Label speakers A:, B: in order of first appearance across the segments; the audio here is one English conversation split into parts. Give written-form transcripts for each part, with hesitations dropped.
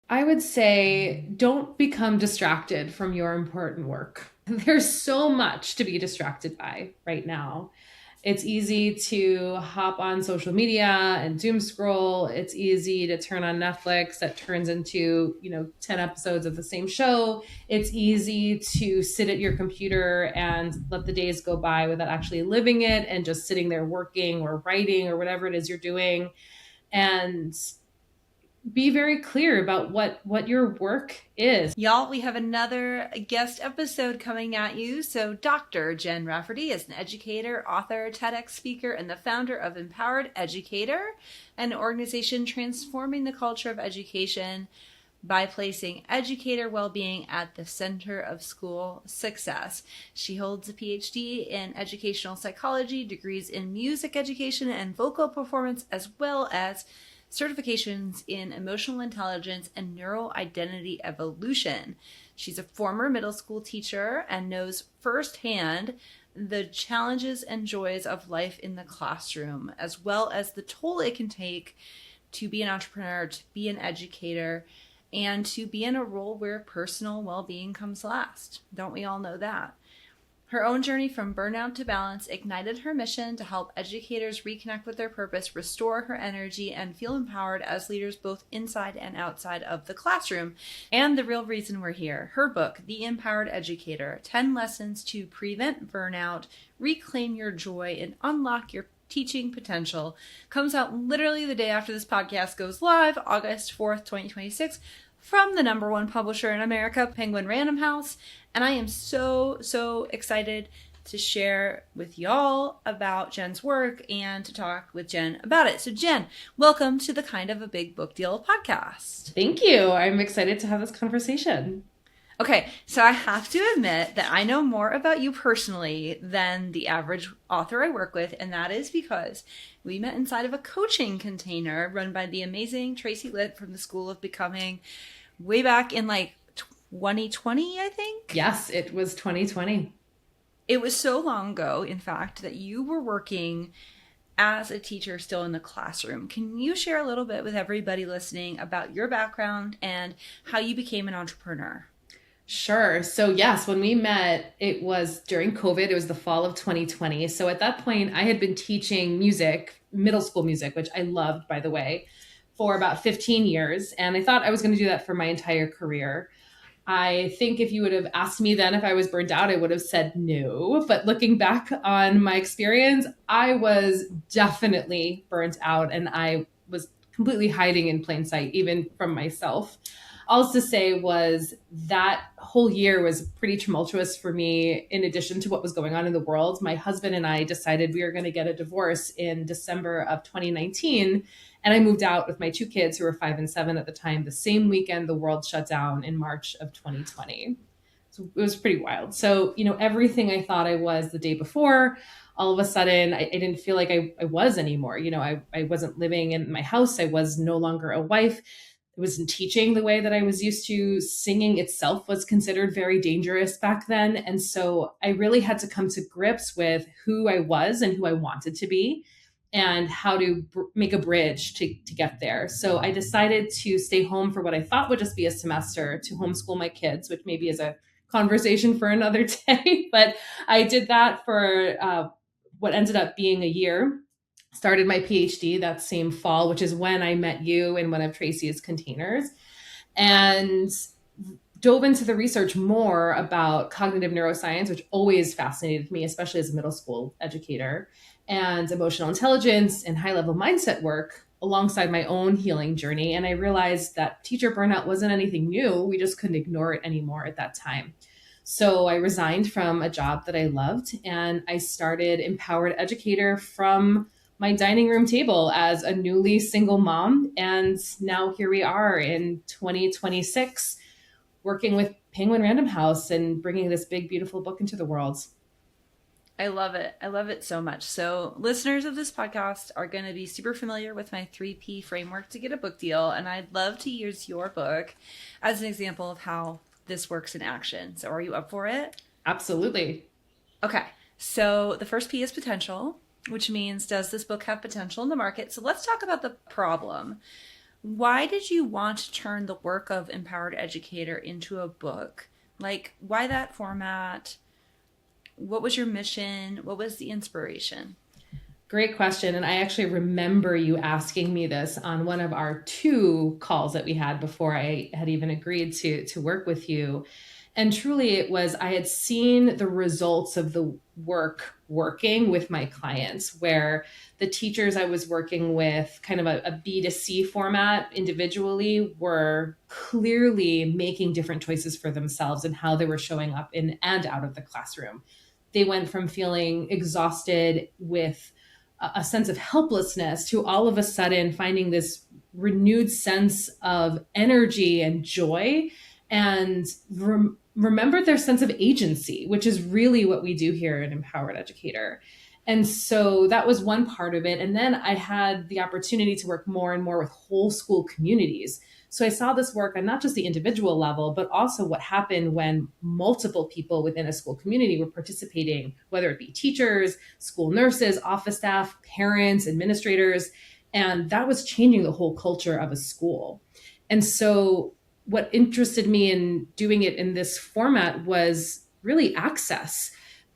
A: I would say don't become distracted from your important work. There's so much to be distracted by right now. It's easy to hop on social media and doom scroll. It's easy to turn on Netflix that turns into, 10 episodes of the same show. It's easy to sit at your computer and let the days go by without actually living it and just sitting there working or writing or whatever it is you're doing. And be very clear about what your work is.
B: Y'all, we have another guest episode coming at you. So Dr. Jen Rafferty is an educator, author, TEDx speaker, and the founder of Empowered Educator, an organization transforming the culture of education by placing educator well-being at the center of school success. She holds a PhD in educational psychology, degrees in music education and vocal performance, as well as certifications in emotional intelligence and neuroidentity evolution. She's a former middle school teacher and knows firsthand the challenges and joys of life in the classroom, as well as the toll it can take to be an entrepreneur, to be an educator, and to be in a role where personal well-being comes last. Don't we all know that? Her own journey from burnout to balance ignited her mission to help educators reconnect with their purpose, restore her energy, and feel empowered as leaders both inside and outside of the classroom. And the real reason we're here, her book, The Empowered Educator, 10 Lessons to Prevent Burnout, Reclaim Your Joy, and Unlock Your Teaching Potential, comes out literally the day after this podcast goes live, August 4th, 2026, from the number one publisher in America, Penguin Random House. And I am so excited to share with y'all about Jen's work and to talk with Jen about it. So Jen, welcome to the Kind of a Big Book Deal podcast.
A: Thank you. I'm excited to have this conversation.
B: Okay, so I have to admit that I know more about you personally than the average author I work with, and that is because we met inside of a coaching container run by the amazing Tracy Litt from the School of Becoming way back in 2020, I think?
A: Yes, it was 2020.
B: It was so long ago, in fact, that you were working as a teacher still in the classroom. Can you share a little bit with everybody listening about your background and how you became an entrepreneur?
A: Sure. So yes, when we met, it was during COVID. It was the fall of 2020. So at that point, I had been teaching music, middle school music, which I loved, by the way, for about 15 years. And I thought I was going to do that for my entire career. I think if you would have asked me then if I was burnt out, I would have said no. But looking back on my experience, I was definitely burnt out and I was completely hiding in plain sight, even from myself. All to say was that whole year was pretty tumultuous for me. In addition to what was going on in the world, my husband and I decided we were going to get a divorce in December of 2019. And I moved out with my two kids who were 5 and 7 at the time. The same weekend, the world shut down in March of 2020. So it was pretty wild. So, everything I thought I was the day before, all of a sudden, I didn't feel like I was anymore. I wasn't living in my house. I was no longer a wife. I wasn't teaching the way that I was used to. Singing itself was considered very dangerous back then. And so I really had to come to grips with who I was and who I wanted to be and how to make a bridge to get there. So I decided to stay home for what I thought would just be a semester to homeschool my kids, which maybe is a conversation for another day. But I did that for what ended up being a year. Started my PhD that same fall, which is when I met you in one of Tracy's containers, and dove into the research more about cognitive neuroscience, which always fascinated me, especially as a middle school educator, and emotional intelligence and high level mindset work alongside my own healing journey. And I realized that teacher burnout wasn't anything new. We just couldn't ignore it anymore at that time. So I resigned from a job that I loved and I started Empowered Educator from my dining room table as a newly single mom. And now here we are in 2026 working with Penguin Random House and bringing this big, beautiful book into the world.
B: I love it. I love it so much. So listeners of this podcast are going to be super familiar with my 3P framework to get a book deal. And I'd love to use your book as an example of how this works in action. So are you up for it?
A: Absolutely.
B: Okay. So the first P is potential, which means, does this book have potential in the market? So let's talk about the problem. Why did you want to turn the work of Empowered Educator into a book? Like, why that format? What was your mission? What was the inspiration?
A: Great question. And I actually remember you asking me this on one of our two calls that we had before I had even agreed to work with you. And truly, it was, I had seen the results of the work working with my clients, where the teachers I was working with, kind of a B2C format individually, were clearly making different choices for themselves and how they were showing up in and out of the classroom. They went from feeling exhausted with a sense of helplessness to all of a sudden finding this renewed sense of energy and joy, and remember their sense of agency, which is really what we do here at Empowered Educator. And so that was one part of it. And then I had the opportunity to work more and more with whole school communities. So I saw this work on not just the individual level, but also what happened when multiple people within a school community were participating, whether it be teachers, school nurses, office staff, parents, administrators. And that was changing the whole culture of a school. And so what interested me in doing it in this format was really access.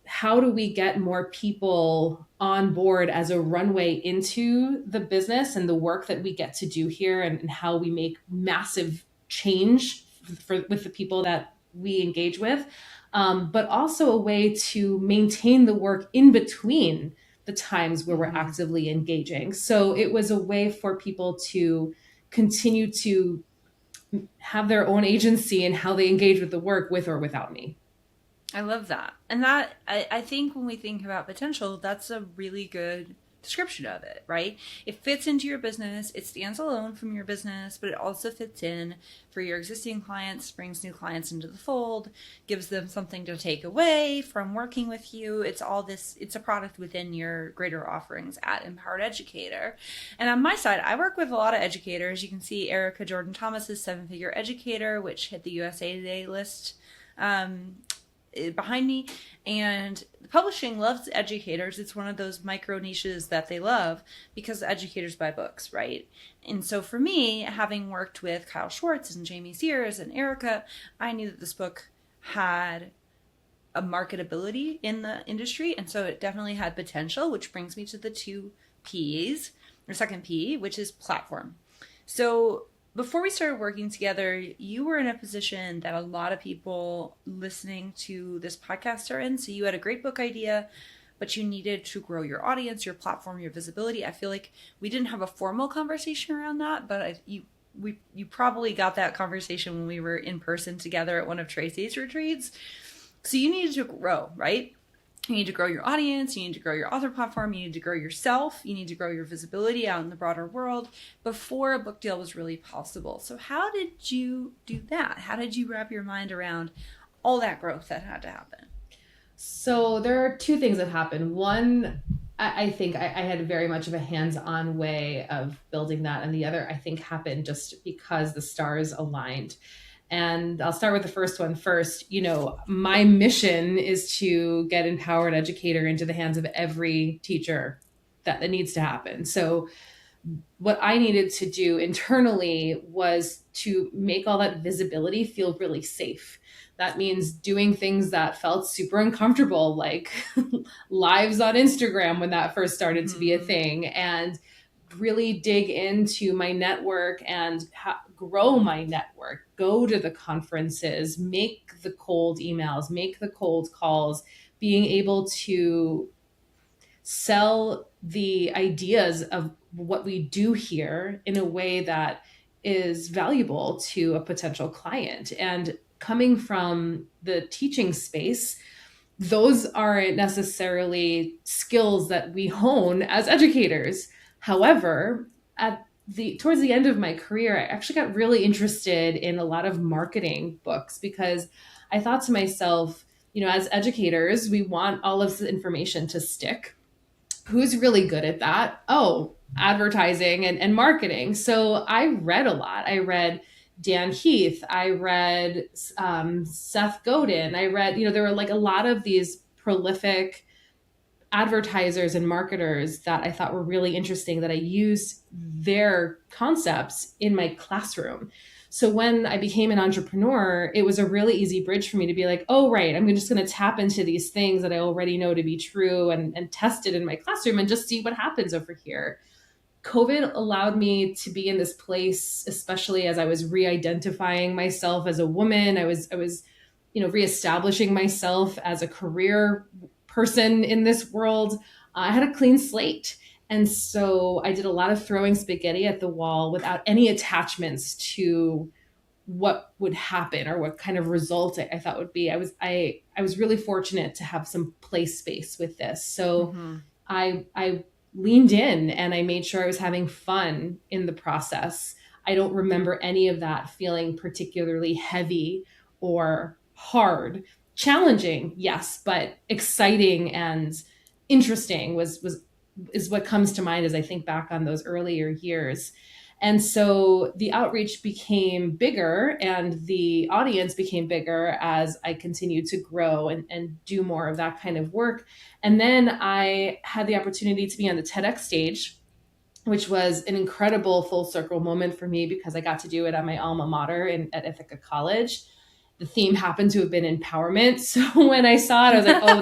A: How do we get more people on board as a runway into the business and the work that we get to do here, and how we make massive change with the people that we engage with, but also a way to maintain the work in between the times where we're
B: Mm-hmm.
A: actively engaging. So it was a way for people to continue to have their own agency in how they engage with the work, with or without me.
B: I love that. And that, I think when we think about potential, that's a really good description of it, right? It fits into your business, it stands alone from your business, but it also fits in for your existing clients, brings new clients into the fold, gives them something to take away from working with you. It's all this, it's a product within your greater offerings at Empowered Educator. And on my side, I work with a lot of educators. You can see Erica Jordan Thomas's 7-Figure Educator, which hit the USA Today list. Behind me, and publishing loves educators. It's one of those micro niches that they love because educators buy books, right? And so for me, having worked with Kyle Schwartz and Jamie Sears and Erica, I knew that this book had a marketability in the industry, and so it definitely had potential, which brings me to the two P's, or second P, which is platform. So before we started working together, you were in a position that a lot of people listening to this podcast are in. So you had a great book idea, but you needed to grow your audience, your platform, your visibility. I feel like we didn't have a formal conversation around that, but you probably got that conversation when we were in person together at one of Tracy's retreats. So you needed to grow, right? You need to grow your audience, you need to grow your author platform, you need to grow yourself, you need to grow your visibility out in the broader world before a book deal was really possible. So how did you do that? How did you wrap your mind around all that growth that had to happen?
A: So there are two things that happened. One, I think I had very much of a hands-on way of building that, and the other, I think, happened just because the stars aligned. And I'll start with the first one first. You know, my mission is to get Empowered Educator into the hands of every teacher that needs to happen. So what I needed to do internally was to make all that visibility feel really safe. That means doing things that felt super uncomfortable, like lives on Instagram when that first started to be a
B: Mm-hmm.
A: thing, and really dig into my network and grow my network, go to the conferences, make the cold emails, make the cold calls, being able to sell the ideas of what we do here in a way that is valuable to a potential client. And coming from the teaching space, those aren't necessarily skills that we hone as educators. However, at the towards the end of my career, I actually got really interested in a lot of marketing books, because I thought to myself, you know, as educators, we want all of the information to stick. Who's really good at that? Oh, advertising and marketing. So I read a lot. I read Dan Heath. I read Seth Godin. I read, you know, there were like a lot of these prolific advertisers and marketers that I thought were really interesting, that I used their concepts in my classroom. So when I became an entrepreneur, it was a really easy bridge for me to be like, oh, right, I'm just going to tap into these things that I already know to be true and test it in my classroom and just see what happens over here. COVID allowed me to be in this place, especially as I was re-identifying myself as a woman. I was, reestablishing myself as a career person in this world. I had a clean slate. And so I did a lot of throwing spaghetti at the wall without any attachments to what would happen or what kind of result I thought would be. I was really fortunate to have some play space with this. So
B: Mm-hmm.
A: I leaned in and I made sure I was having fun in the process. I don't remember any of that feeling particularly heavy or hard. Challenging, yes, but exciting and interesting was is what comes to mind as I think back on those earlier years. And so the outreach became bigger and the audience became bigger as I continued to grow and do more of that kind of work. And then I had the opportunity to be on the TEDx stage, which was an incredible full circle moment for me because I got to do it at my alma mater at Ithaca College. The theme happened to have been empowerment. So when I saw it, I was like, oh,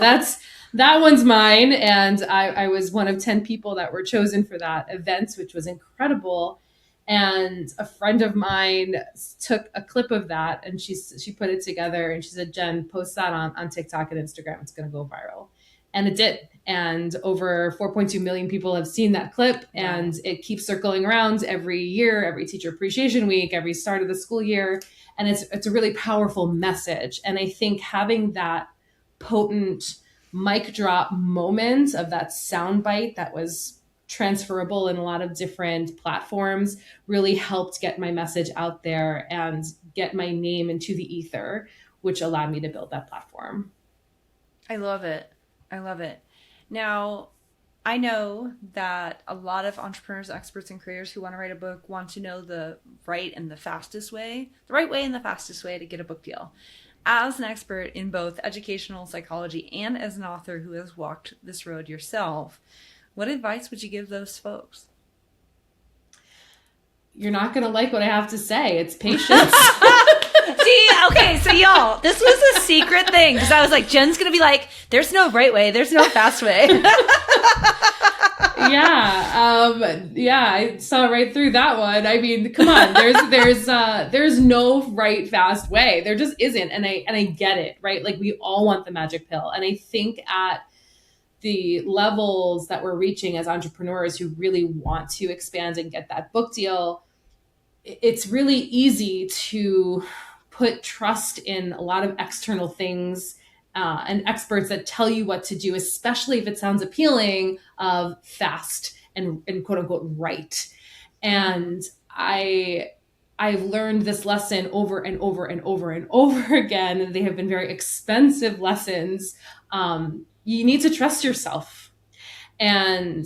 A: that one's mine. And I was one of 10 people that were chosen for that event, which was incredible. And a friend of mine took a clip of that and she put it together and she said, Jen, post that on TikTok and Instagram. It's going to go viral. And it did. And over 4.2 million people have seen that clip. And it keeps circling around every year, every Teacher Appreciation Week, every start of the school year. And it's a really powerful message. And I think having that potent mic drop moment of that soundbite that was transferable in a lot of different platforms really helped get my message out there and get my name into the ether, which allowed me to build that platform.
B: I love it. I love it. Now, I know that a lot of entrepreneurs, experts, and creators who want to write a book want to know the right and the fastest way, the right way and the fastest way to get a book deal. As an expert in both educational psychology and as an author who has walked this road yourself, what advice would you give those folks?
A: You're not going to like what I have to say. It's patience.
B: See, okay, so y'all, this was a secret thing because I was like, Jen's going to be like, there's no right way, there's no fast way.
A: Yeah, I saw right through that one. I mean, come on, there's no right fast way. There just isn't, and I get it, right? Like we all want the magic pill, and I think at the levels that we're reaching as entrepreneurs who really want to expand and get that book deal, it's really easy to put trust in a lot of external things and experts that tell you what to do, especially if it sounds appealing, of fast and quote unquote right. And I've learned this lesson over and over and over and over again, and they have been very expensive lessons. You need to trust yourself. And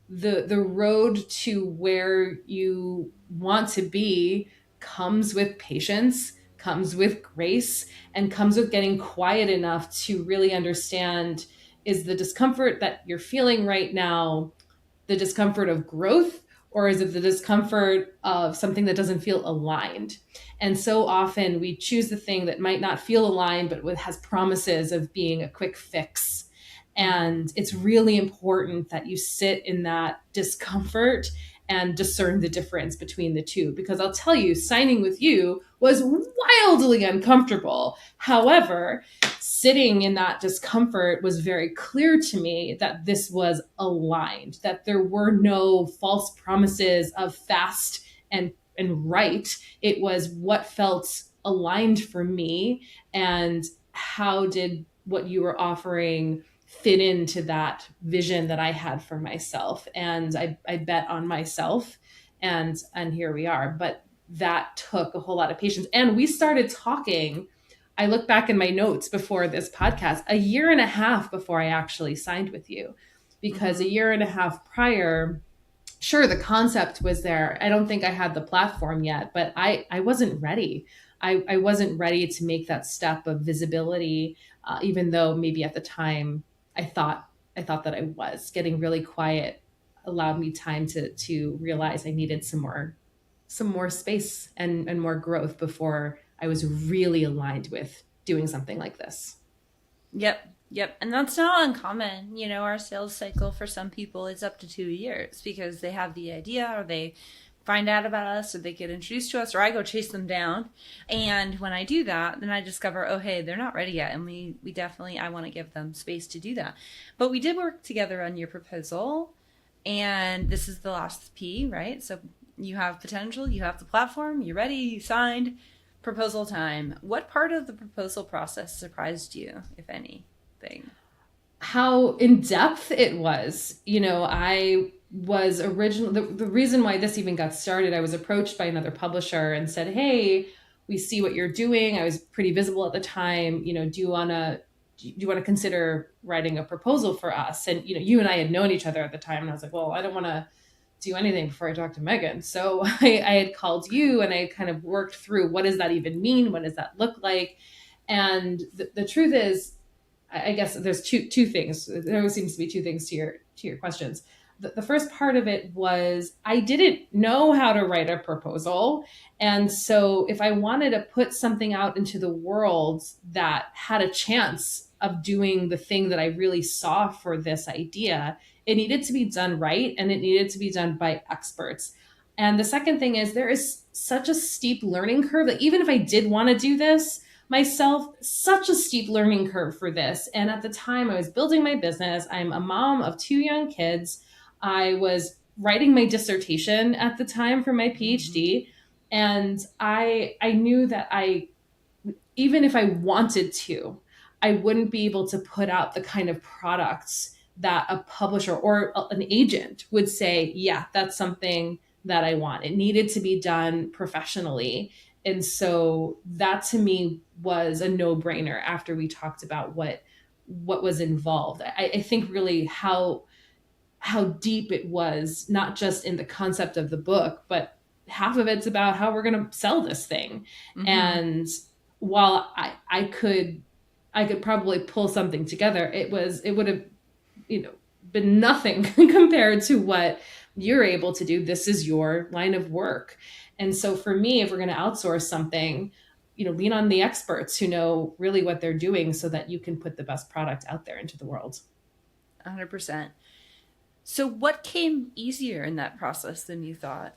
A: the road to where you want to be comes with patience, comes with grace, and comes with getting quiet enough to really understand, is the discomfort that you're feeling right now the discomfort of growth, or is it the discomfort of something that doesn't feel aligned? And so often we choose the thing that might not feel aligned, but has promises of being a quick fix. And it's really important that you sit in that discomfort and discern the difference between the two. Because I'll tell you, signing with you was wildly uncomfortable. However, sitting in that discomfort was very clear to me that this was aligned, that there were no false promises of fast and right. It was what felt aligned for me, and how did what you were offering fit into that vision that I had for myself. And I bet on myself, and here we are. But that took a whole lot of patience. And we started talking, I look back in my notes before this podcast, a year and a half before I actually signed with you, because a year and a half prior, sure, the concept was there. I don't think I had the platform yet, but I wasn't ready. I wasn't ready to make that step of visibility, even though maybe at the time I thought I thought that I was. Getting really quiet allowed me time to realize I needed some more space and more growth before I was really aligned with doing something like this.
B: Yep. Yep. And that's not uncommon. You know, our sales cycle for some people is up to 2 years because they have the idea or they find out about us or they get introduced to us or I go chase them down. And when I do that, then I discover, oh, hey, they're not ready yet. And we definitely, I want to give them space to do that. But we did work together on your proposal. And this is the last P, right? So you have potential, you have the platform, you're ready, you signed. Proposal time. What part of the proposal process surprised you, if anything?
A: How in depth it was. I was originally the reason why this even got started. I was approached by another publisher and said, "Hey, we see what you're doing." I was pretty visible at the time. Do you want to consider writing a proposal for us? And you and I had known each other at the time, and I was like, "Well, I don't want to do anything before I talk to Meghan." So I had called you and I kind of worked through, what does that even mean? What does that look like? And the truth is, I guess there's two things. There always seems to be two things to your questions. The first part of it was I didn't know how to write a proposal. And so if I wanted to put something out into the world that had a chance of doing the thing that I really saw for this idea, it needed to be done right and it needed to be done by experts. And the second thing is there is such a steep learning curve that even if I did want to do this myself, such a steep learning curve for this. And at the time I was building my business. I'm a mom of two young kids. I was writing my dissertation at the time for my PhD. And I knew that even if I wanted to, I wouldn't be able to put out the kind of products that a publisher or an agent would say, yeah, that's something that I want. It needed to be done professionally. And so that to me was a no-brainer after we talked about what was involved. I think really how deep it was, not just in the concept of the book, but half of it's about how we're going to sell this thing.
B: Mm-hmm.
A: And while I could probably pull something together, it would have, been nothing compared to what you're able to do. This is your line of work. And so for me, if we're going to outsource something, lean on the experts who know really what they're doing so that you can put the best product out there into the world.
B: 100%. So, what came easier in that process than you thought?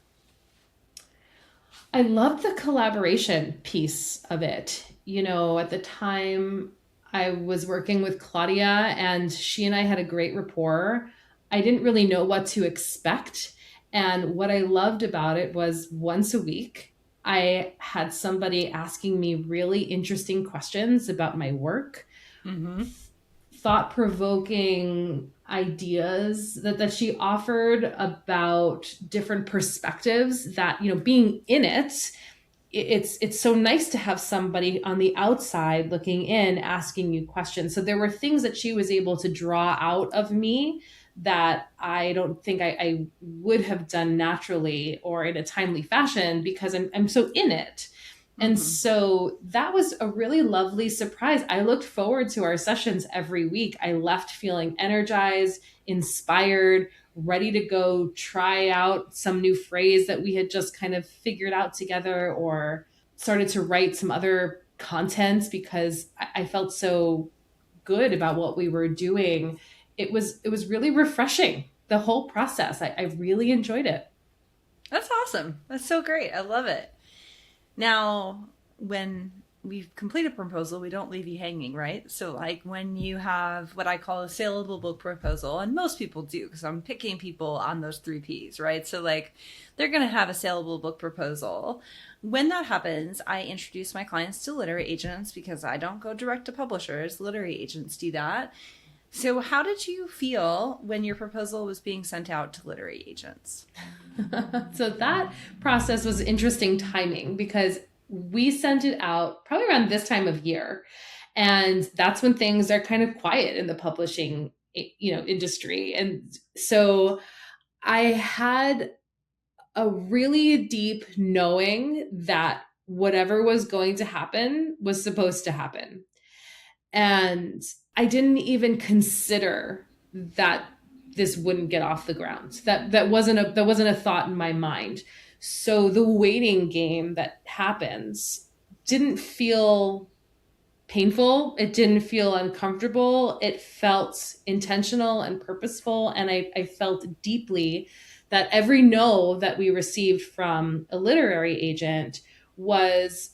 A: I love the collaboration piece of it. At the time I was working with Claudia and she and I had a great rapport. I didn't really know what to expect. And what I loved about it was once a week, I had somebody asking me really interesting questions about my work,
B: Mm-hmm.
A: thought provoking ideas that she offered about different perspectives that, being in it's so nice to have somebody on the outside looking in asking you questions. So there were things that she was able to draw out of me that I don't think I would have done naturally or in a timely fashion because I'm so in it. And
B: Mm-hmm.
A: so that was a really lovely surprise. I looked forward to our sessions every week. I left feeling energized, inspired, ready to go try out some new phrase that we had just kind of figured out together or started to write some other content because I felt so good about what we were doing. It was really refreshing, the whole process. I really enjoyed it.
B: That's awesome. That's so great. I love it. Now, when we've completed a proposal, we don't leave you hanging, right? So, like when you have what I call a saleable book proposal, and most people do because I'm picking people on those three P's, right? So, like, they're going to have a saleable book proposal. When that happens, I introduce my clients to literary agents because I don't go direct to publishers. Literary agents do that. So, how did you feel when your proposal was being sent out to literary agents?
A: So that process was interesting timing because we sent it out probably around this time of year. And that's when things are kind of quiet in the publishing, industry. And so I had a really deep knowing that whatever was going to happen was supposed to happen. And I didn't even consider that this wouldn't get off the ground. That wasn't a thought in my mind. So the waiting game that happens didn't feel painful. It didn't feel uncomfortable. It felt intentional and purposeful. And I felt deeply that every no that we received from a literary agent was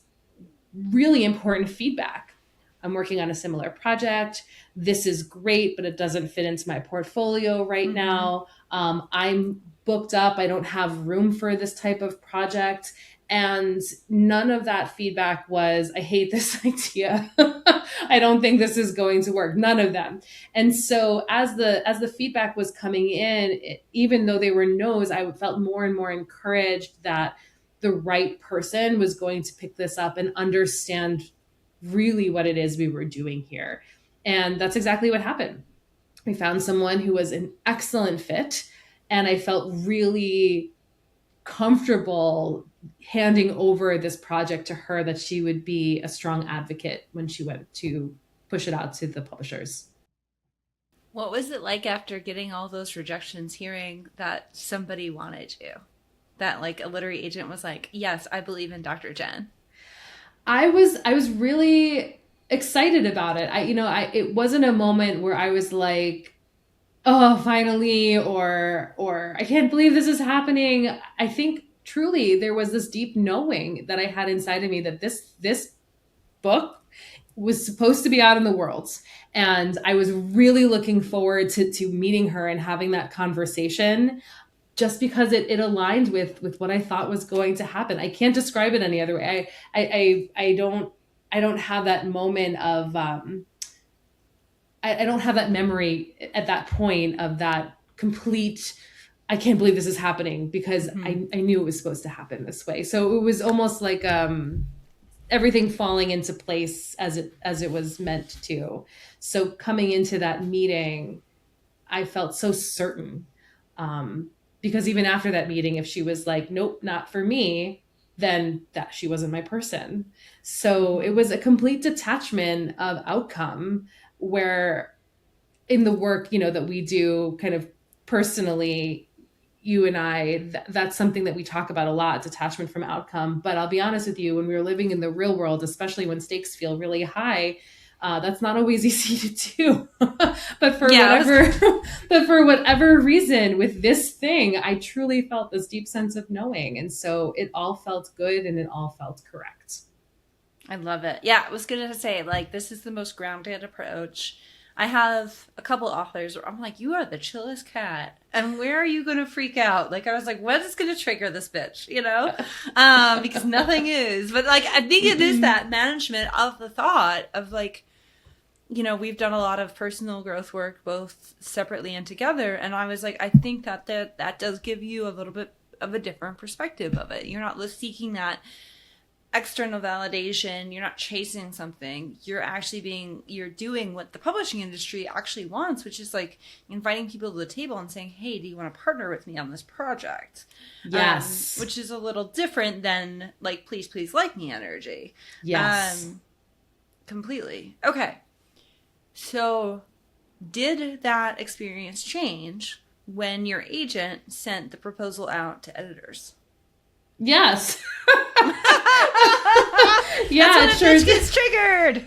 A: really important feedback. I'm working on a similar project. This is great, but it doesn't fit into my portfolio right now. I'm booked up. I don't have room for this type of project. And none of that feedback was, I hate this idea. I don't think this is going to work. None of them. And so as the feedback was coming in, even though they were no's, I felt more and more encouraged that the right person was going to pick this up and understand really what it is we were doing here. And that's exactly what happened. We found someone who was an excellent fit, and I felt really comfortable handing over this project to her, that she would be a strong advocate when she went to push it out to the publishers.
B: What was it like after getting all those rejections, hearing that somebody wanted you? That like a literary agent was like, yes, I believe in Dr. Jen.
A: I was really excited about it. It wasn't a moment where I was like, oh, finally, or I can't believe this is happening. I think truly there was this deep knowing that I had inside of me that this book was supposed to be out in the world. And I was really looking forward to meeting her and having that conversation, just because it aligned with what I thought was going to happen. I can't describe it any other way. I don't have that moment of I don't have that memory at that point of that complete, I can't believe this is happening, because I knew it was supposed to happen this way. So it was almost like everything falling into place as it was meant to. So coming into that meeting, I felt so certain. Because even after that meeting, if she was like, nope, not for me, then that she wasn't my person. So it was a complete detachment of outcome, where in the work, that we do kind of personally, you and I, that's something that we talk about a lot, detachment from outcome. But I'll be honest with you, when we're living in the real world, especially when stakes feel really high, that's not always easy to do. but for whatever reason, with this thing, I truly felt this deep sense of knowing. And so it all felt good and it all felt correct.
B: I love it. Yeah, I was going to say, like, this is the most grounded approach. I have a couple authors where I'm like, you are the chillest cat. And where are you going to freak out? Like, I was like, what is going to trigger this bitch? Because nothing is. But, like, I think it is that management of the thought of, like, we've done a lot of personal growth work, both separately and together. And I was like, I think that does give you a little bit of a different perspective of it. You're not seeking that external validation. You're not chasing something. You're doing what the publishing industry actually wants, which is like inviting people to the table and saying, hey, do you want to partner with me on this project?
A: Yes.
B: Which is a little different than like, please like me energy.
A: Yes.
B: Completely. Okay. So did that experience change when your agent sent the proposal out to editors?
A: Yes.
B: Yeah, it sure gets triggered.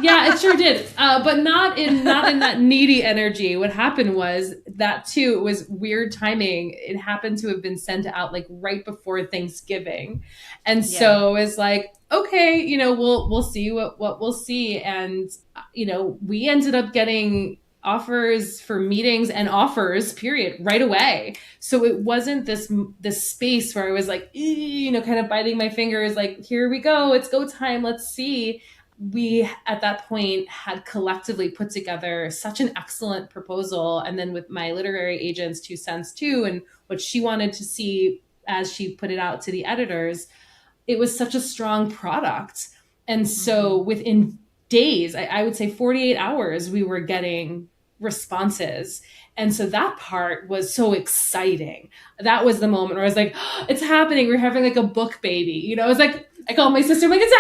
A: Yeah, it sure did. But not in that needy energy. What happened was that too, it was weird timing. It happened to have been sent out like right before Thanksgiving. And so it's like, okay, we'll see what we'll see. And we ended up getting offers for meetings and offers, period, right away. So it wasn't this space where I was like, kind of biting my fingers, like, here we go, it's go time, let's see. We, at that point, had collectively put together such an excellent proposal. And then with my literary agent's 2 cents too, and what she wanted to see as she put it out to the editors, it was such a strong product. And so within days, I would say 48 hours, we were getting responses. And so that part was so exciting. That was the moment where I was like, oh, it's happening. We're having like a book baby. It was like I called my sister, I'm like, it's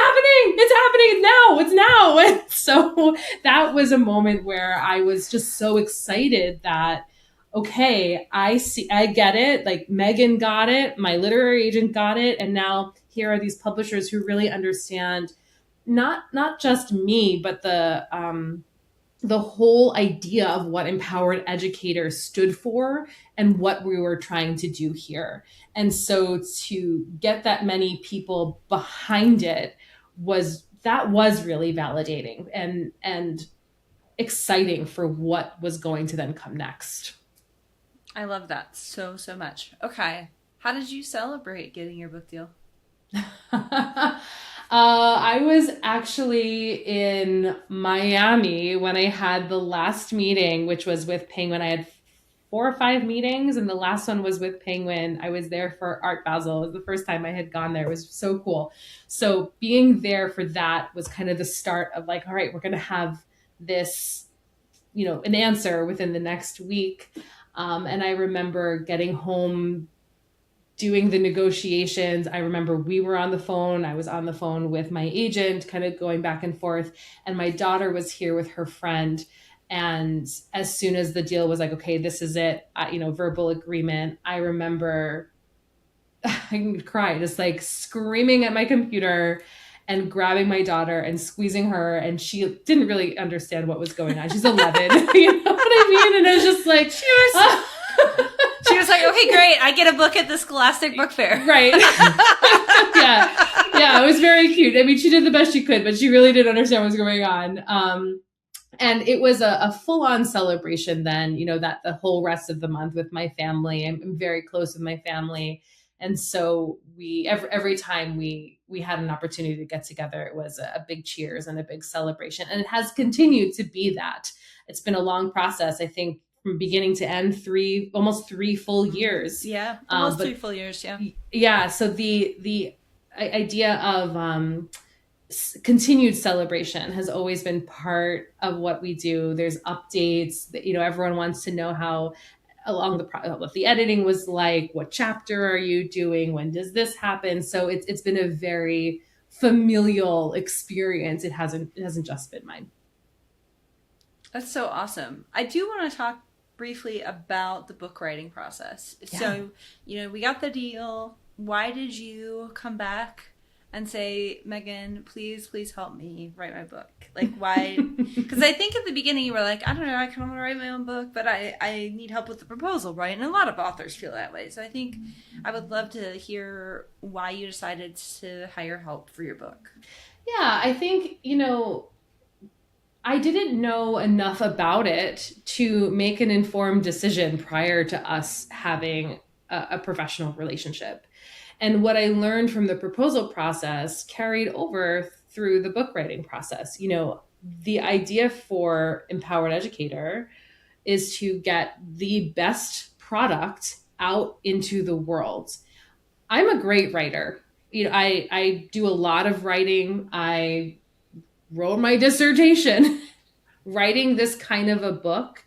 A: now. And so that was a moment where I was just so excited that, okay, I get it. Like Meghan got it, my literary agent got it. And now here are these publishers who really understand not just me, but the whole idea of what Empowered Educator stood for and what we were trying to do here. And so to get that many people behind it was really validating and exciting for what was going to then come next.
B: I love that so, so much. Okay. How did you celebrate getting your book deal?
A: I was actually in Miami when I had the last meeting, which was with Penguin. I had 4 or 5 meetings, and the last one was with Penguin. I was there for Art Basel. It was the first time I had gone there. It was so cool. So being there for that was kind of the start of like, all right, we're going to have this, an answer within the next week. And I remember getting home, doing the negotiations. I remember we were on the phone. I was on the phone with my agent, kind of going back and forth. And my daughter was here with her friend. And as soon as the deal was like, okay, this is it, verbal agreement, I remember I can cry, just like screaming at my computer and grabbing my daughter and squeezing her. And she didn't really understand what was going on. She's 11, you know what I mean? And I was just like,
B: She was like, okay, great. I get a book at the Scholastic Book Fair.
A: Right. Yeah, it was very cute. I mean, she did the best she could, but she really didn't understand what was going on. And it was a full-on celebration then, that the whole rest of the month with my family. I'm very close with my family. And so every time we had an opportunity to get together, it was a big cheers and a big celebration. And it has continued to be that. It's been a long process, I think, from beginning to end, almost 3 full years.
B: Yeah, almost 3 full years. Yeah.
A: Yeah. So the idea of continued celebration has always been part of what we do. There's updates that, everyone wants to know how along what the editing was like, what chapter are you doing, when does this happen? So it's been a very familial experience. It hasn't just been mine.
B: That's so awesome. I do want to talk briefly about the book writing process. Yeah. So, we got the deal. Why did you come back and say, Meghan, please help me write my book? Like, why? Because I think at the beginning you were like, I don't know, I kind of want to write my own book, but I need help with the proposal, right? And a lot of authors feel that way. So I think I would love to hear why you decided to hire help for your book.
A: Yeah, I think, I didn't know enough about it to make an informed decision prior to us having a professional relationship. And what I learned from the proposal process carried over through the book writing process. The idea for Empowered Educator is to get the best product out into the world. I'm a great writer. I do a lot of writing. I wrote my dissertation. Writing this kind of a book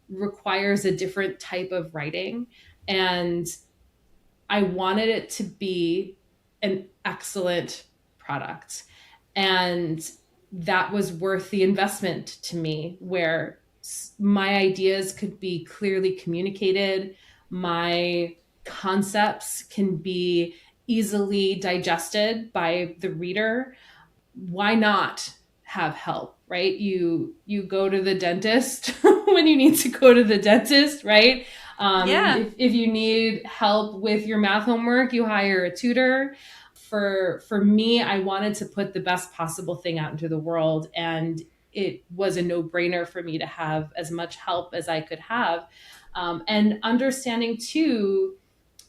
A: requires a different type of writing. And I wanted it to be an excellent product. And that was worth the investment to me, where my ideas could be clearly communicated. My concepts can be easily digested by the reader. Why not have help, right? You go to the dentist when you need to go to the dentist, right? If you need help with your math homework, you hire a tutor. For me, I wanted to put the best possible thing out into the world, and it was a no-brainer for me to have as much help as I could have. And understanding too,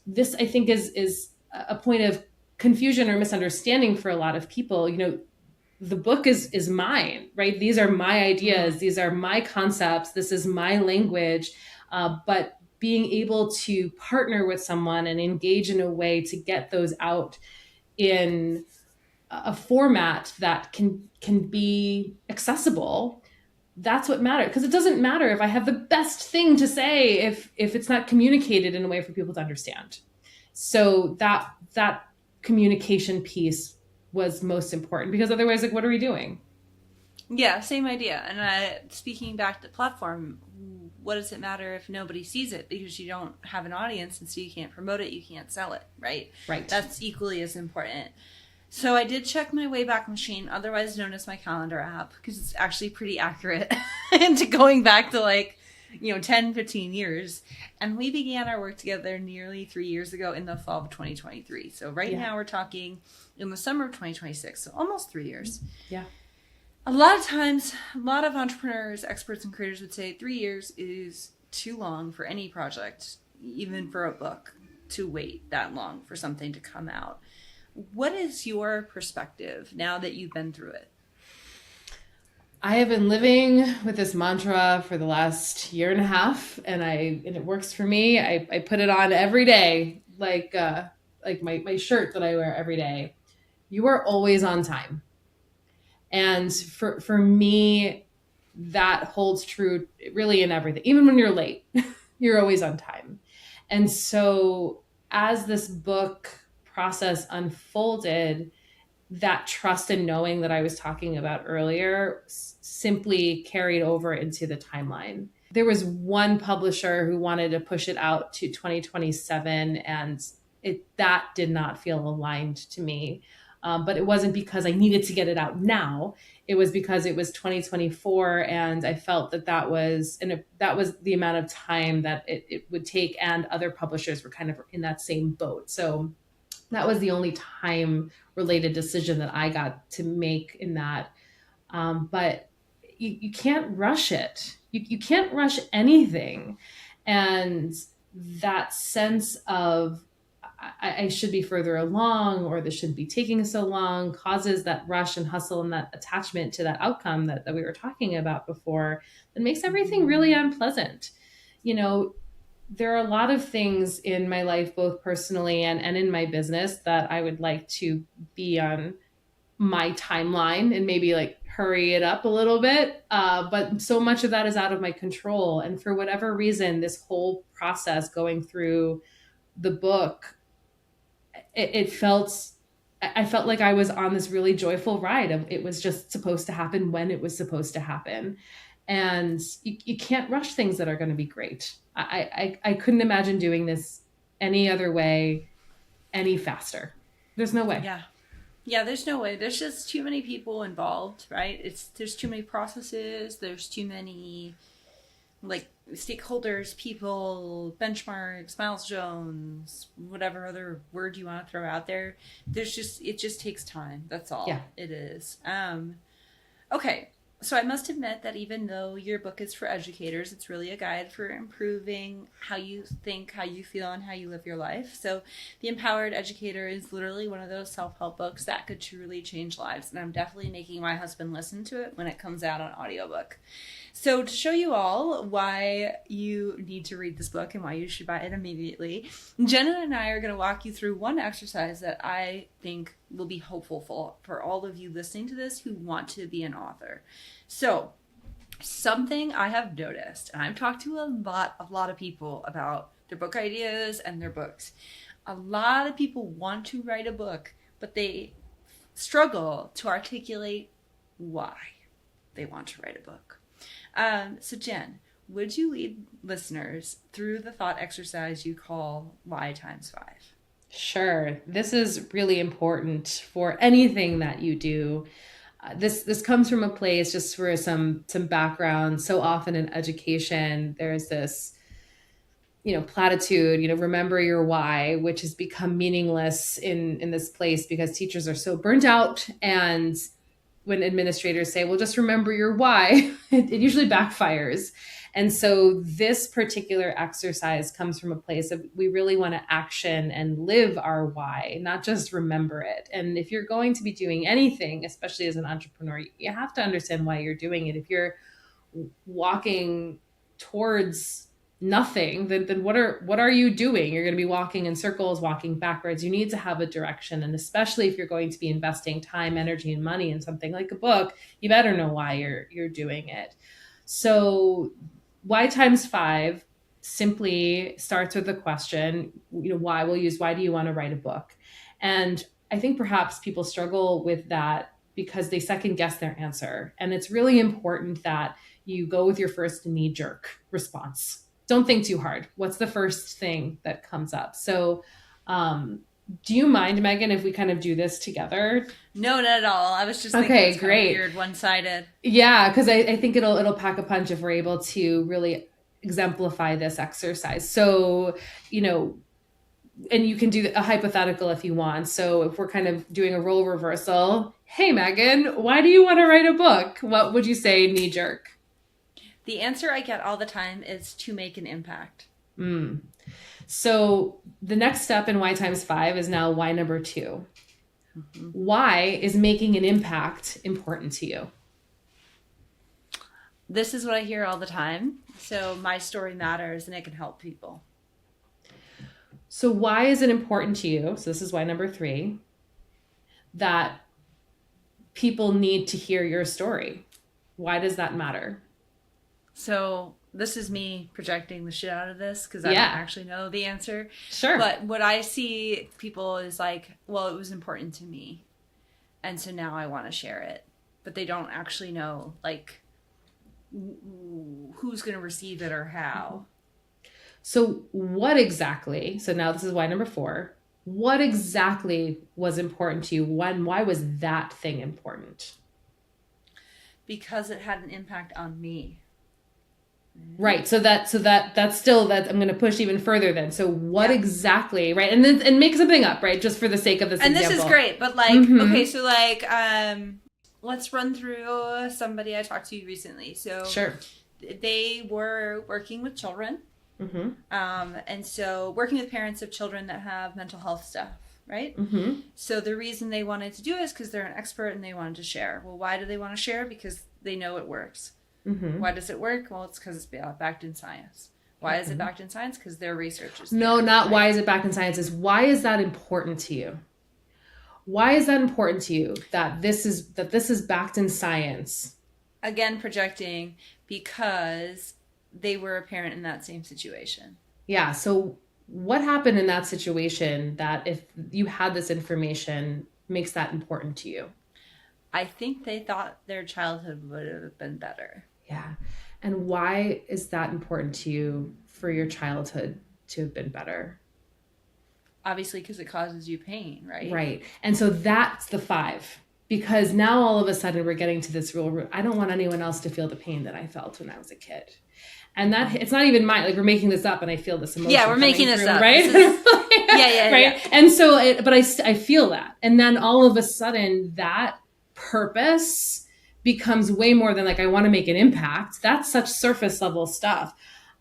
A: this I think is a point of confusion or misunderstanding for a lot of people. The book is mine, right? These are my ideas. These are my concepts. This is my language. But being able to partner with someone and engage in a way to get those out in a format that can be accessible, that's what matters. Because it doesn't matter if I have the best thing to say if it's not communicated in a way for people to understand. So that communication piece was most important, because otherwise, like, what are we doing?
B: Yeah, same idea. And speaking back to the platform, what does it matter if nobody sees it because you don't have an audience and so you can't promote it, you can't sell it, right?
A: Right.
B: That's equally as important. So I did check my Wayback Machine, otherwise known as my calendar app, because it's actually pretty accurate into going back to like, 10, 15 years. And we began our work together nearly 3 years ago in the fall of 2023. So right
A: Yeah.
B: now we're talking in the summer of 2026, so almost 3 years.
A: Yeah.
B: A lot of times, a lot of entrepreneurs, experts, and creators would say 3 years is too long for any project, even for a book, to wait that long for something to come out. What is your perspective now that you've been through it?
A: I have been living with this mantra for the last year and a half, and it works for me. I put it on every day, like my shirt that I wear every day. You are always on time. And for me, that holds true really in everything. Even when you're late, you're always on time. And so as this book process unfolded, that trust and knowing that I was talking about earlier simply carried over into the timeline. There was one publisher who wanted to push it out to 2027, and that did not feel aligned to me. But it wasn't because I needed to get it out now. It was because it was 2024, and I felt that was the amount of time that it would take, and other publishers were kind of in that same boat. So that was the only time related decision that I got to make in that. But you can't rush it. You can't rush anything. And that sense of I should be further along, or this shouldn't be taking so long, causes that rush and hustle and that attachment to that outcome that we were talking about before, that makes everything really unpleasant. You know, there are a lot of things in my life, both personally and in my business, that I would like to be on my timeline and maybe like hurry it up a little bit. But so much of that is out of my control. And for whatever reason, this whole process going through the book, it felt, I felt like I was on this really joyful ride. It was just supposed to happen when it was supposed to happen. And you can't rush things that are going to be great. I couldn't imagine doing this any other way, any faster. There's no way.
B: Yeah. Yeah, there's no way. There's just too many people involved, right? There's too many processes, there's too many like stakeholders, people, benchmarks, milestones, whatever other word you want to throw out there. It just takes time. That's all
A: Yeah.
B: it is. Okay. So I must admit that even though your book is for educators, it's really a guide for improving how you think, how you feel, and how you live your life. So The Empowered Educator is literally one of those self-help books that could truly change lives. And I'm definitely making my husband listen to it when it comes out on audiobook. So to show you all why you need to read this book and why you should buy it immediately, Jenna and I are going to walk you through one exercise that I think will be hopeful for all of you listening to this who want to be an author. So something I have noticed, and I've talked to a lot of people about their book ideas and their books. A lot of people want to write a book, but they struggle to articulate why they want to write a book. So Jen, would you lead listeners through the thought exercise you call Why times 5?
A: Sure. This is really important for anything that you do. This comes from a place, just for some background. So often in education, there's this, platitude, remember your why, which has become meaningless in this place because teachers are so burnt out. And when administrators say, well, just remember your why, it usually backfires. And so this particular exercise comes from a place of we really want to action and live our why, not just remember it. And if you're going to be doing anything, especially as an entrepreneur, you have to understand why you're doing it. If you're walking towards nothing, then what are you doing? You're going to be walking in circles, walking backwards. You need to have a direction. And especially if you're going to be investing time, energy, and money in something like a book, you better know why you're doing it. So why times 5 simply starts with the question, why do you want to write a book? And I think perhaps people struggle with that because they second guess their answer. And it's really important that you go with your first knee jerk response. Don't think too hard. What's the first thing that comes up? So, do you mind, Megan, if we kind of do this together?
B: No, not at all. I was just thinking
A: Okay,
B: it's kind of
A: great.
B: weird, one-sided.
A: Yeah, because I think it'll pack a punch if we're able to really exemplify this exercise. So, and you can do a hypothetical if you want. So if we're kind of doing a role reversal, hey, Megan, why do you want to write a book? What would you say, knee jerk?
B: The answer I get all the time is to make an impact.
A: So the next step in why times 5 is now why number 2. Mm-hmm. Why is making an impact important to you?
B: This is what I hear all the time. So my story matters and it can help people.
A: So why is it important to you? So this is why number 3, that people need to hear your story. Why does that matter?
B: So this is me projecting the shit out of this because I don't actually know the answer.
A: Sure.
B: But what I see people is like, well, it was important to me. And so now I want to share it. But they don't actually know, like, who's going to receive it or how.
A: So what exactly, so now this is why number 4, what exactly was important to you? Why was that thing important?
B: Because it had an impact on me.
A: Right. So that's still, I'm going to push even further then. So what exactly, right? And then, and make something up, right? Just for the sake of this example.
B: And this is great, but like, okay, so like, let's run through somebody I talked to recently. So
A: sure.
B: They were working with children. Mm-hmm. And so working with parents of children that have mental health stuff, right? Mm-hmm. So the reason they wanted to do it is because they're an expert and they wanted to share. Well, why do they want to share? Because they know it works. Mm-hmm. Why does it work? Well, it's because it's backed in science. Why is it backed in science? Because their research is
A: No, not why is it backed in science. Is why is that important to you? Why is that important to you that this is backed in science?
B: Again, projecting because they were a parent in that same situation.
A: Yeah. So what happened in that situation that if you had this information makes that important to you?
B: I think they thought their childhood would have been better.
A: Yeah. And why is that important to you for your childhood to have been better?
B: Obviously, because it causes you pain, right?
A: Right. And so that's the 5. Because now all of a sudden we're getting to this real, I don't want anyone else to feel the pain that I felt when I was a kid. And that it's not even mine. Like we're making this up and I feel this emotion.
B: Yeah, we're making this up.
A: Right?
B: Yeah.
A: Right. Yeah. And so, I feel that. And then all of a sudden that purpose becomes way more than like, I want to make an impact. That's such surface level stuff.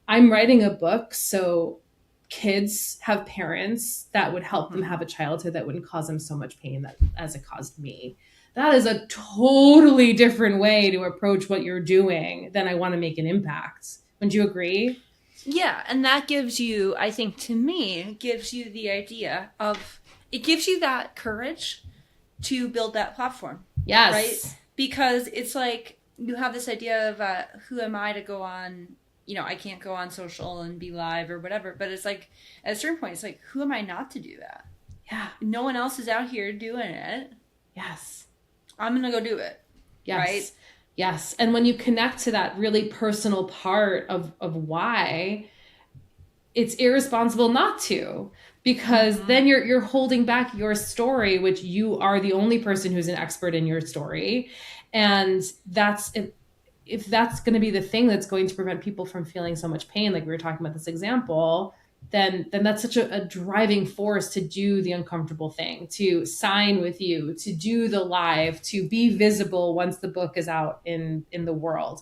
A: I'm writing a book. So kids have parents that would help them have a childhood that wouldn't cause them so much pain as it caused me. That is a totally different way to approach what you're doing than I want to make an impact. Wouldn't you agree?
B: Yeah. And that gives you, I think to me, gives you the idea of, it gives you that courage to build that platform.
A: Yes.
B: Right? Because it's like, you have this idea of who am I to go on, I can't go on social and be live or whatever. But it's like, at a certain point, it's like, who am I not to do that?
A: Yeah.
B: No one else is out here doing it.
A: Yes.
B: I'm going to go do it.
A: Yes.
B: Right?
A: Yes. And when you connect to that really personal part of why, it's irresponsible not to, because then you're holding back your story, which you are the only person who's an expert in your story. And that's, if that's going to be the thing that's going to prevent people from feeling so much pain, like we were talking about this example, then that's such a driving force to do the uncomfortable thing, to sign with you, to do the live, to be visible once the book is out in the world.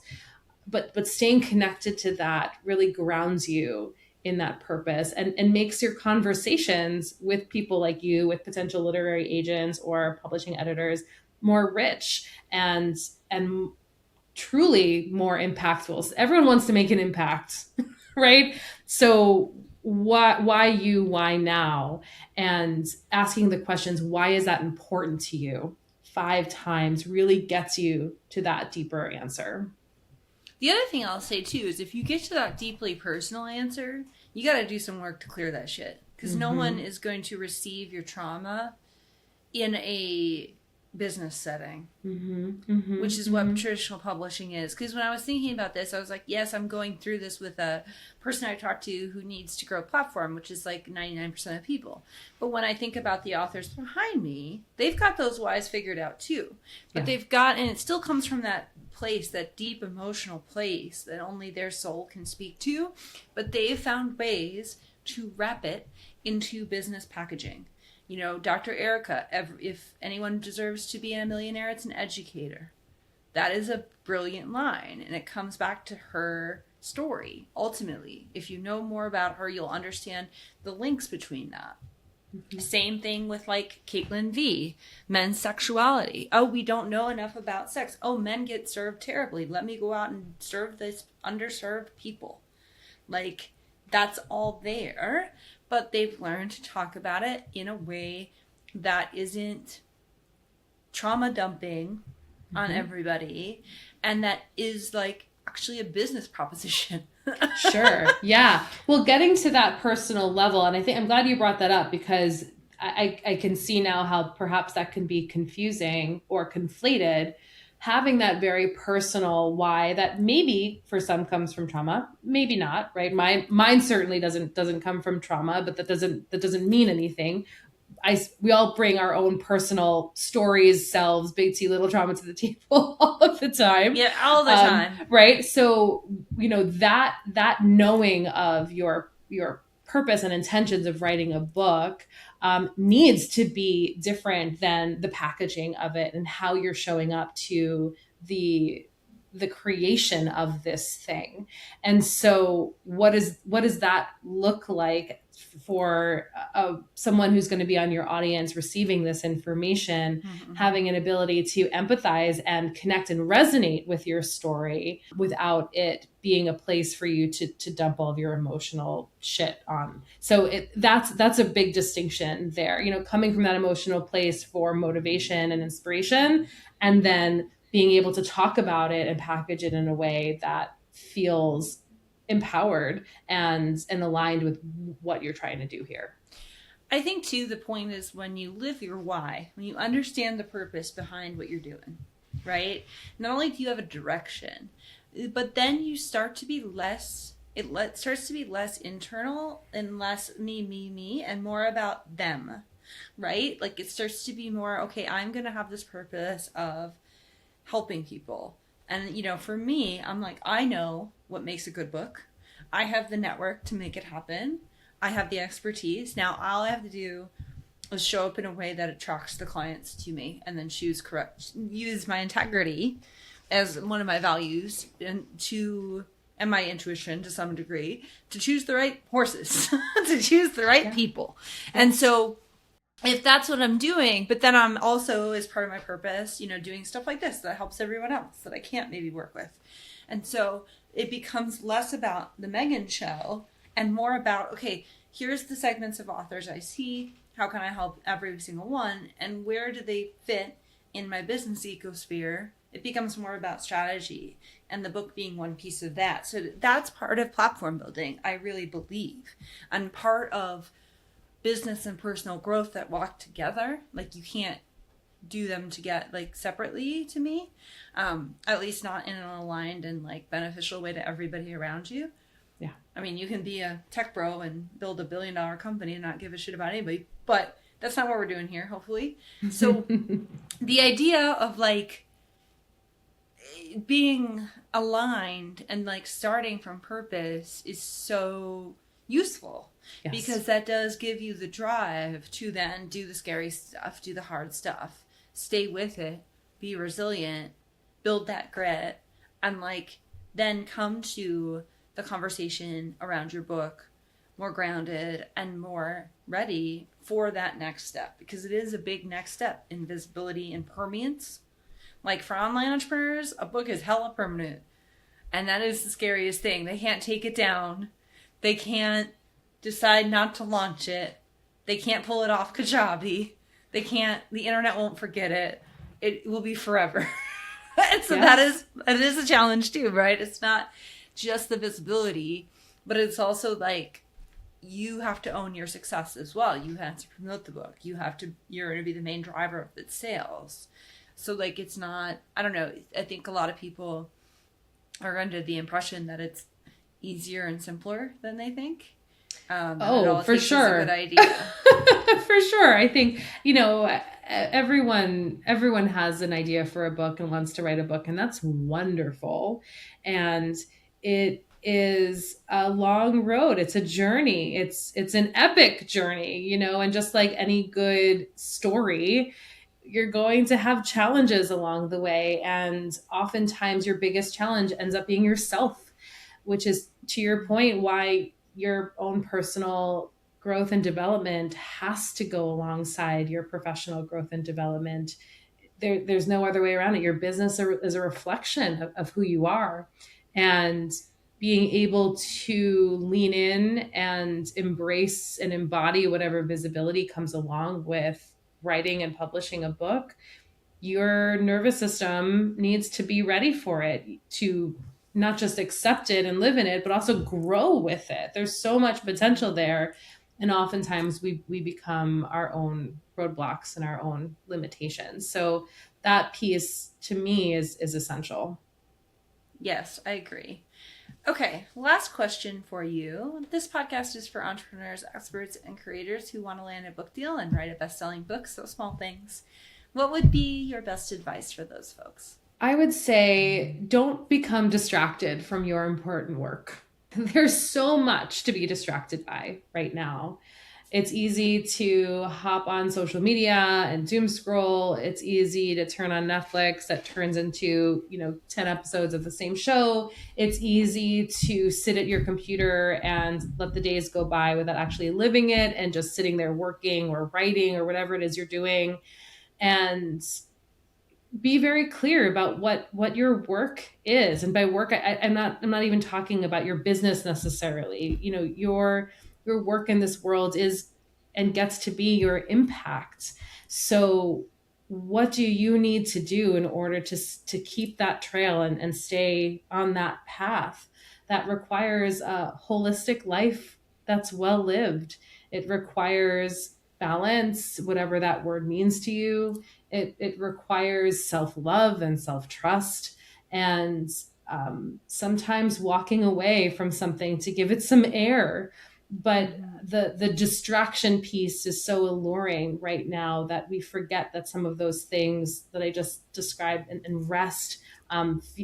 A: But staying connected to that really grounds you in that purpose and makes your conversations with people like you, with potential literary agents or publishing editors, more rich and truly more impactful. So everyone wants to make an impact, right? So why you, why now? And asking the questions, why is that important to you? 5 times really gets you to that deeper answer.
B: The other thing I'll say too is if you get to that deeply personal answer, you got to do some work to clear that shit. Because no one is going to receive your trauma in a business setting, which is what traditional publishing is. Because when I was thinking about this, I was like, yes, I'm going through this with a person I talked to who needs to grow a platform, which is like 99% of people. But when I think about the authors behind me, they've got those whys figured out too. But they've got, and it still comes from that place, that deep emotional place that only their soul can speak to. But they've found ways to wrap it into business packaging. You know, Dr. Erica, if anyone deserves to be a millionaire, it's an educator. That is a brilliant line. And it comes back to her story. Ultimately, if you know more about her, you'll understand the links between that. Same thing with like Caitlin V, men's sexuality. Oh, we don't know enough about sex. Oh, men get served terribly. Let me go out and serve this underserved people. Like, that's all there. But they've learned to talk about it in a way that isn't trauma dumping on everybody, and that is like actually a business proposition.
A: Sure. Yeah. Well, getting to that personal level, and I think I'm glad you brought that up, because I can see now how perhaps that can be confusing or conflated. Having that very personal why that maybe for some comes from trauma, maybe not, right? Mine certainly doesn't come from trauma, but that doesn't mean anything. We all bring our own personal stories, selves, big T, little trauma to the table all of the time.
B: Yeah, all the time.
A: Right. So, you know, that knowing of your purpose and intentions of writing a book needs to be different than the packaging of it and how you're showing up to the creation of this thing. And so what does that look like for someone who's going to be on your audience receiving this information, having an ability to empathize and connect and resonate with your story without it being a place for you to dump all of your emotional shit on. So that's a big distinction there, you know, coming from that emotional place for motivation and inspiration, and then being able to talk about it and package it in a way that feels empowered and aligned with what you're trying to do here.
B: I think too, the point is when you live your why, when you understand the purpose behind what you're doing, right? Not only do you have a direction, but then you start to be less, starts to be less internal and less me, and more about them, right? Like it starts to be more, okay, I'm going to have this purpose of helping people. And, you know, for me, I'm like, I know what makes a good book. I have the network to make it happen. I have the expertise. Now, all I have to do is show up in a way that attracts the clients to me, and then use my integrity as one of my values and my intuition to some degree to choose the right horses, to choose the right people. And so if that's what I'm doing, but then I'm also, as part of my purpose, you know, doing stuff like this that helps everyone else that I can't maybe work with. And so it becomes less about the Meghan show and more about, okay, here's the segments of authors I see. How can I help every single one? And where do they fit in my business ecosphere? It becomes more about strategy, and the book being one piece of that. So that's part of platform building, I really believe. And part of business and personal growth that walk together. Like you can't do them to get like separately, to me, at least not in an aligned and like beneficial way to everybody around you.
A: Yeah.
B: I mean, you can be a tech bro and build $1 billion company and not give a shit about anybody, but that's not what we're doing here, hopefully. So the idea of like being aligned and like starting from purpose is so useful. Yes. Because that does give you the drive to then do the scary stuff, do the hard stuff, stay with it, be resilient, build that grit, and like then come to the conversation around your book more grounded and more ready for that next step, because it is a big next step in visibility and permanence. Like for online entrepreneurs, a book is hella permanent, and that is the scariest thing. They can't take it down. They can't decide not to launch it. They can't pull it off Kajabi. The internet won't forget it. It will be forever. And so yes. that is a challenge too, right? It's not just the visibility, but it's also like you have to own your success as well. You have to promote the book. You're going to be the main driver of its sales. So like, it's not, I don't know. I think a lot of people are under the impression that it's easier and simpler than they think.
A: For sure.
B: Is a good idea.
A: For sure. I think, everyone has an idea for a book and wants to write a book, and that's wonderful. And it is a long road. It's a journey. It's an epic journey, and just like any good story, you're going to have challenges along the way. And oftentimes your biggest challenge ends up being yourself, which is, to your point, why your own personal growth and development has to go alongside your professional growth and development. There's no other way around it. Your business is a reflection of who you are. And being able to lean in and embrace and embody whatever visibility comes along with writing and publishing a book, your nervous system needs to be ready for it, to not just accept it and live in it, but also grow with it. There's so much potential there. And oftentimes we become our own roadblocks and our own limitations. So that piece to me is essential.
B: Yes, I agree. Okay, last question for you. This podcast is for entrepreneurs, experts, and creators who want to land a book deal and write a best-selling book, so small things. What would be your best advice for those folks?
A: I would say don't become distracted from your important work. There's so much to be distracted by right now. It's easy to hop on social media and doom scroll. It's easy to turn on Netflix that turns into, 10 episodes of the same show. It's easy to sit at your computer and let the days go by without actually living it and just sitting there working or writing or whatever it is you're doing. And be very clear about what your work is. And by work, I'm not even talking about your business necessarily. Your work in this world is and gets to be your impact. So what do you need to do in order to keep that trail and stay on that path? That requires a holistic life that's well lived. It requires balance, whatever that word means to you. It requires self-love and self-trust, and sometimes walking away from something to give it some air. But the distraction piece is so alluring right now that we forget that some of those things that I just described and rest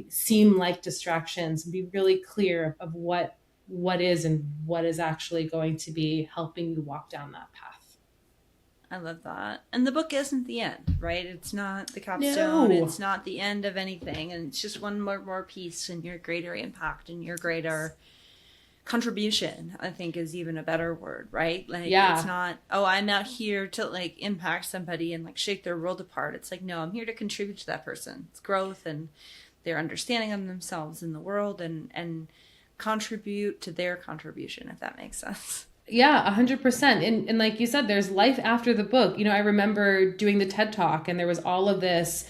A: seem like distractions. Be really clear of what is and what is actually going to be helping you walk down that path.
B: I love that. And the book isn't the end, right? It's not the capstone. No. It's not the end of anything. And it's just one more piece in your greater impact and your greater contribution, I think, is even a better word, right? Like, It's not, I'm out here to like impact somebody and like shake their world apart. It's like, no, I'm here to contribute to that person. It's growth and their understanding of themselves in the world and contribute to their contribution, if that makes sense.
A: Yeah, 100%. And like you said, there's life after the book. I remember doing the TED Talk and there was all of this,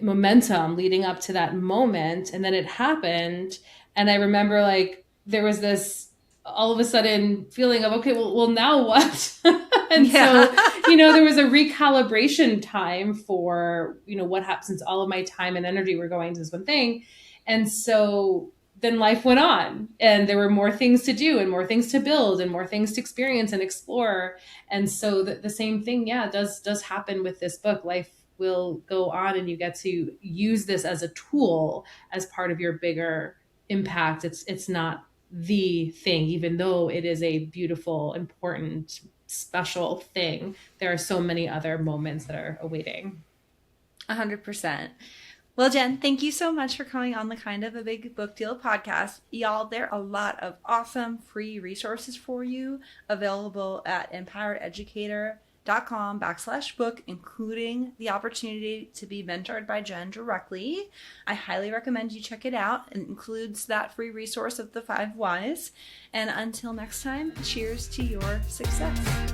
A: momentum leading up to that moment. And then it happened. And I remember like there was this all of a sudden feeling of, okay, well now what? And so, there was a recalibration time for, what happens, since all of my time and energy were going to this one thing. And so then life went on and there were more things to do and more things to build and more things to experience and explore. And so the same thing, does happen with this book. Life will go on and you get to use this as a tool as part of your bigger impact. It's not the thing, even though it is a beautiful, important, special thing. There are so many other moments that are awaiting.
B: 100%. Well, Jen, thank you so much for coming on the Kind of a Big Book Deal podcast. Y'all, there are a lot of awesome free resources for you available at empowerededucator.com/book, including the opportunity to be mentored by Jen directly. I highly recommend you check it out. It includes that free resource of the 5 whys. And until next time, cheers to your success.